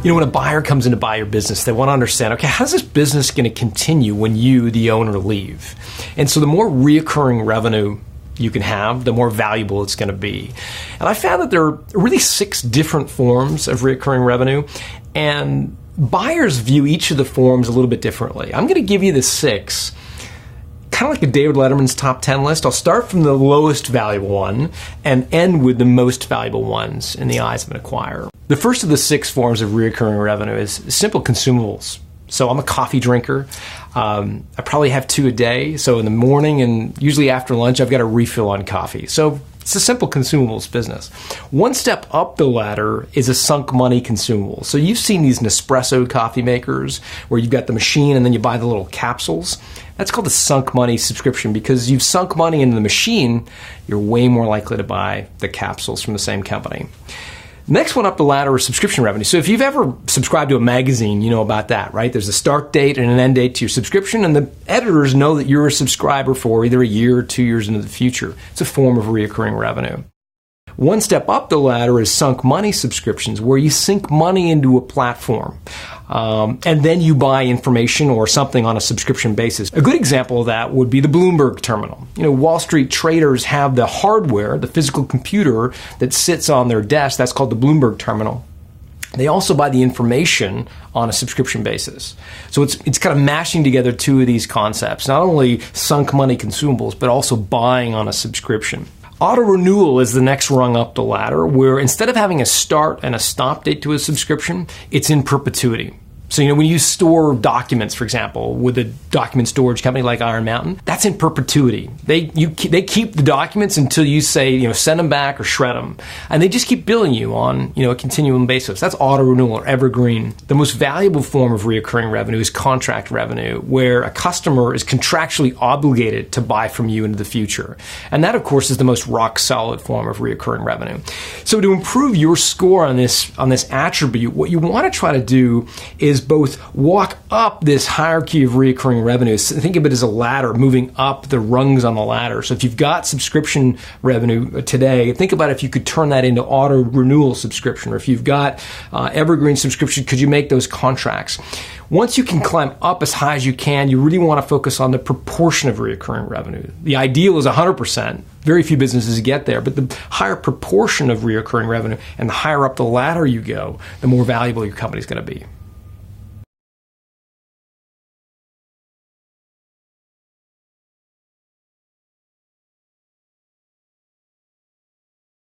When a buyer comes in to buy your business, they want to understand, okay, how's this business going to continue when you, the owner, leave? And so the more reoccurring revenue you can have, the more valuable it's going to be. And I found that there are really 6 different forms of reoccurring revenue, and buyers view each of the forms a little bit differently. I'm going to give you the 6, kind of like a David Letterman's top 10 list. I'll start from the lowest valuable one and end with the most valuable ones in the eyes of an acquirer. The first of the 6 forms of recurring revenue is simple consumables. So I'm a coffee drinker. I probably have 2 a day. So in the morning and usually after lunch, I've got a refill on coffee. So it's a simple consumables business. One step up the ladder is a sunk money consumable. So you've seen these Nespresso coffee makers where you've got the machine and then you buy the little capsules. That's called a sunk money subscription because you've sunk money into the machine. You're way more likely to buy the capsules from the same company. Next one up the ladder is subscription revenue. So if you've ever subscribed to a magazine, you know about that, right? There's a start date and an end date to your subscription, and the editors know that you're a subscriber for either a year or 2 years into the future. It's a form of recurring revenue. One step up the ladder is sunk money subscriptions, where you sink money into a platform. And then you buy information or something on a subscription basis. A good example of that would be the Bloomberg terminal. Wall Street traders have the hardware, the physical computer that sits on their desk. That's called the Bloomberg terminal. They also buy the information on a subscription basis. So it's kind of mashing together 2 of these concepts, not only sunk money consumables, but also buying on a subscription. Auto renewal is the next rung up the ladder, where instead of having a start and a stop date to a subscription, it's in perpetuity. So, when you store documents, for example, with a document storage company like Iron Mountain, that's in perpetuity. They keep the documents until you say, send them back or shred them. And they just keep billing you on, a continuum basis. That's auto renewal or evergreen. The most valuable form of recurring revenue is contract revenue, where a customer is contractually obligated to buy from you into the future. And that, of course, is the most rock solid form of recurring revenue. So to improve your score on this attribute, what you want to try to do is both walk up this hierarchy of recurring revenues. Think of it as a ladder, moving up the rungs on the ladder. So if you've got subscription revenue today, think about if you could turn that into auto renewal subscription, or if you've got evergreen subscription, could you make those contracts? Once you can climb up as high as you can, you really want to focus on the proportion of recurring revenue. The ideal is 100%. Very few businesses get there, but the higher proportion of recurring revenue and the higher up the ladder you go, the more valuable your company is going to be.